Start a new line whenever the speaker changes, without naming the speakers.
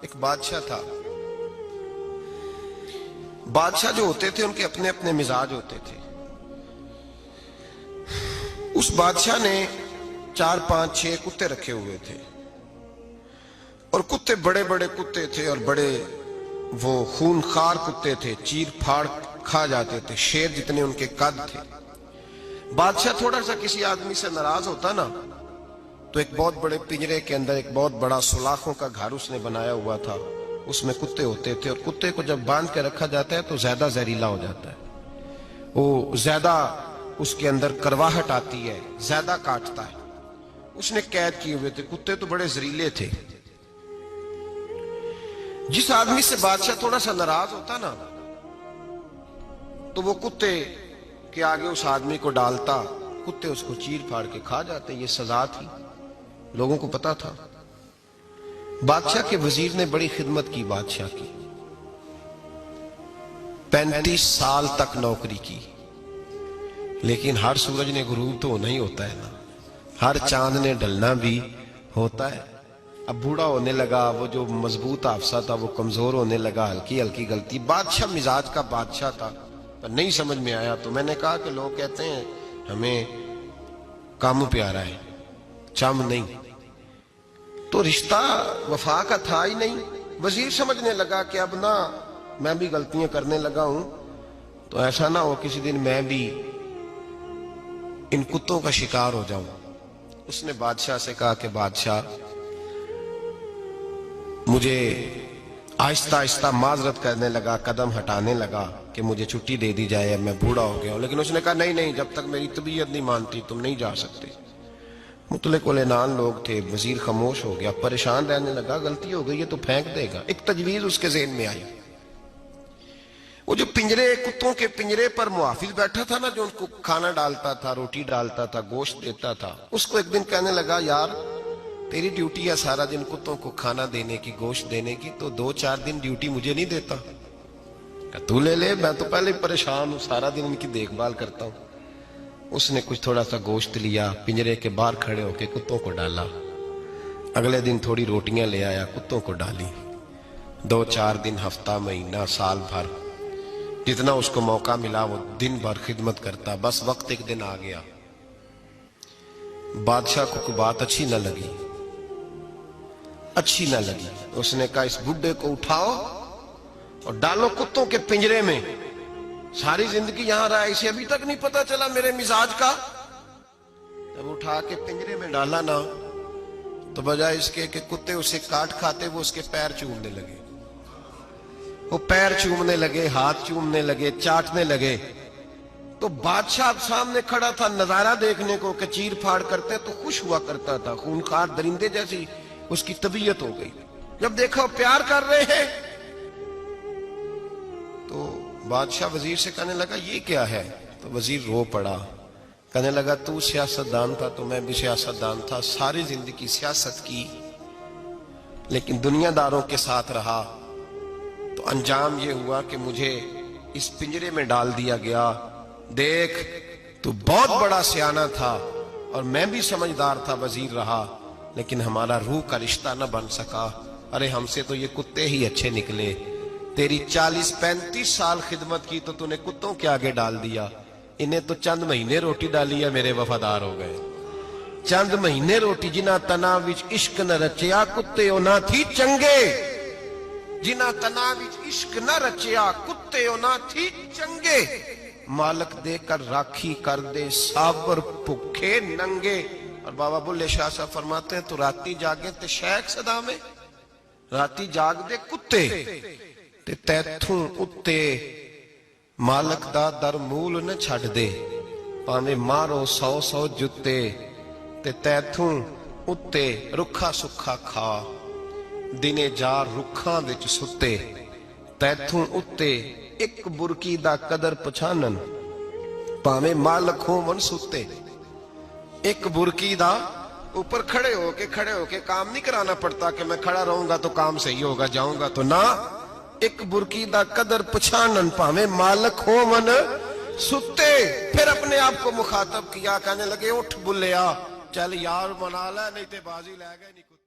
ایک بادشاہ تھا. بادشاہ جو ہوتے تھے ان کے اپنے اپنے مزاج ہوتے تھے. اس بادشاہ نے 4 5 6 کتے رکھے ہوئے تھے اور کتے بڑے بڑے کتے تھے اور بڑے وہ خونخوار کتے تھے, چیر پھاڑ کھا جاتے تھے, شیر جتنے ان کے قد تھے. بادشاہ تھوڑا سا کسی آدمی سے ناراض ہوتا نا تو ایک بہت بڑے پنجرے کے اندر ایک بہت بڑا سلاخوں کا گھر اس نے بنایا ہوا تھا, اس میں کتے ہوتے تھے, اور کتے کو جب باندھ کے رکھا جاتا ہے تو زیادہ زہریلا ہو جاتا ہے, وہ زیادہ اس کے اندر کرواہٹ آتی ہے, زیادہ کاٹتا ہے. اس نے قید کیے ہوئے تھے. کتے تو بڑے زہریلے تھے. جس آدمی سے بادشاہ تھوڑا سا ناراض ہوتا نا تو وہ کتے کے آگے اس آدمی کو ڈالتا, کتے اس کو چیر پھاڑ کے کھا جاتے. یہ سزا تھی, لوگوں کو پتا تھا. بادشاہ کے وزیر نے بڑی خدمت کی بادشاہ کی, 35 سال تک نوکری کی. لیکن ہر سورج نے غروب تو ہونا ہی ہوتا ہے نا, ہر چاند نے ڈھلنا بھی ہوتا ہے. اب بوڑھا ہونے لگا, وہ جو مضبوط حافظہ تھا وہ کمزور ہونے لگا, ہلکی ہلکی غلطی. بادشاہ مزاج کا بادشاہ تھا, پر نہیں سمجھ میں آیا. تو میں نے کہا کہ لوگ کہتے ہیں ہمیں کام پیارا ہے, چم نہیں. تو رشتہ وفا کا تھا ہی نہیں. وزیر سمجھنے لگا کہ اب نہ میں بھی غلطیاں کرنے لگا ہوں تو ایسا نہ ہو کسی دن میں بھی ان کتوں کا شکار ہو جاؤں. اس نے بادشاہ سے کہا کہ بادشاہ مجھے آہستہ آہستہ معذرت کرنے لگا, قدم ہٹانے لگا کہ مجھے چھٹی دے دی جائے, اب میں بوڑھا ہو گیا ہوں. لیکن اس نے کہا نہیں نہیں, جب تک میری طبیعت نہیں مانتی تم نہیں جا سکتے. مطلق العنان لوگ تھے. وزیر خاموش ہو گیا, پریشان رہنے لگا. غلطی ہو گئی ہے تو پھینک دے گا. ایک تجویز اس کے ذہن میں آئی. وہ جو پنجرے, کتوں کے پنجرے پر محافظ بیٹھا تھا نا, جو ان کو کھانا ڈالتا تھا, روٹی ڈالتا تھا, گوشت دیتا تھا, اس کو ایک دن کہنے لگا یار تیری ڈیوٹی ہے سارا دن کتوں کو کھانا دینے کی, گوشت دینے کی, تو 2 4 دن ڈیوٹی مجھے نہیں دیتا؟ کہ تو لے لے, میں تو پہلے پریشان ہوں, سارا دن ان کی دیکھ بھال کرتا ہوں. اس نے کچھ تھوڑا سا گوشت لیا, پنجرے کے باہر کھڑے ہو کے کتوں کو ڈالا. اگلے دن تھوڑی روٹیاں لے آیا, کتوں کو ڈالی. 2 4 دن, ہفتہ, مہینہ, سال بھر, جتنا اس کو موقع ملا وہ دن بھر خدمت کرتا. بس وقت ایک دن آ گیا, بادشاہ کو کوئی بات اچھی نہ لگی. اس نے کہا اس بڈھے کو اٹھاؤ اور ڈالو کتوں کے پنجرے میں. ساری زندگی یہاں رہا, اسے ابھی تک نہیں پتا چلا میرے مزاج کا. جب اٹھا کے پنجرے میں ڈالا نا تو بجائے اس کے کہ کتے اسے کاٹ کھاتے, وہ اس کے پیر چومنے لگے. وہ پیر چومنے لگے, ہاتھ چومنے لگے, چاٹنے لگے. تو بادشاہ اب سامنے کھڑا تھا نظارہ دیکھنے کو کہ چیر پھاڑ کرتے تو خوش ہوا کرتا تھا, خونخوار درندے جیسی اس کی طبیعت ہو گئی. جب دیکھا وہ پیار کر رہے ہیں تو بادشاہ وزیر سے کہنے لگا یہ کیا ہے؟ تو وزیر رو پڑا, کہنے لگا تو سیاستدان تھا تو میں بھی سیاستدان تھا, ساری زندگی سیاست کی لیکن دنیا داروں کے ساتھ رہا, تو انجام یہ ہوا کہ مجھے اس پنجرے میں ڈال دیا گیا. دیکھ تو بہت بڑا سیانہ تھا اور میں بھی سمجھدار تھا, وزیر رہا, لیکن ہمارا روح کا رشتہ نہ بن سکا. ارے ہم سے تو یہ کتے ہی اچھے نکلے. تیری 40 35 سال خدمت کی تو نے کتوں کے آگے ڈال دیا. انہیں تو چند مہینے روٹی ڈالی ہے, میرے وفادار ہو گئے. چند مہینے روٹی, جنہ تنا وچ عشق نہ رچیا کتے او نہ تھی چنگے. جنہ تنا وچ عشق نہ رچیا کتے او نہ تھی چنگے. مالک دے کر راکھی کر دے صابر بھوکے ننگے. اور بابا بلے شاہ صاحب فرماتے ہیں تو راتی جاگے تے شیخ صدا میں, راتی جاگ دے کتے تے تیتھوں اتے مالک دا در مول نہ چھڑ دے. پاویں مارو 100 جتے تے تیتھوں اتے رکھا سکھا کھا. دنے جار رکھاں وچ ستے تیتھوں اتے ایک برکی دا قدر پچھانن. پاویں مالک ہون ستے, ایک برکی دا اوپر کھڑے ہو کے کام نہیں کرانا پڑتا کہ میں کھڑا رہوں گا تو کام صحیح ہوگا, جاؤں گا تو نہ. ایک برکی دا قدر پچھانن پاویں مالک ہون ستے. پھر اپنے آپ کو مخاطب کیا, کہنے لگے اٹھ بلیا, چل یار منا لے نہیں تے بازی لے گئے نہیں.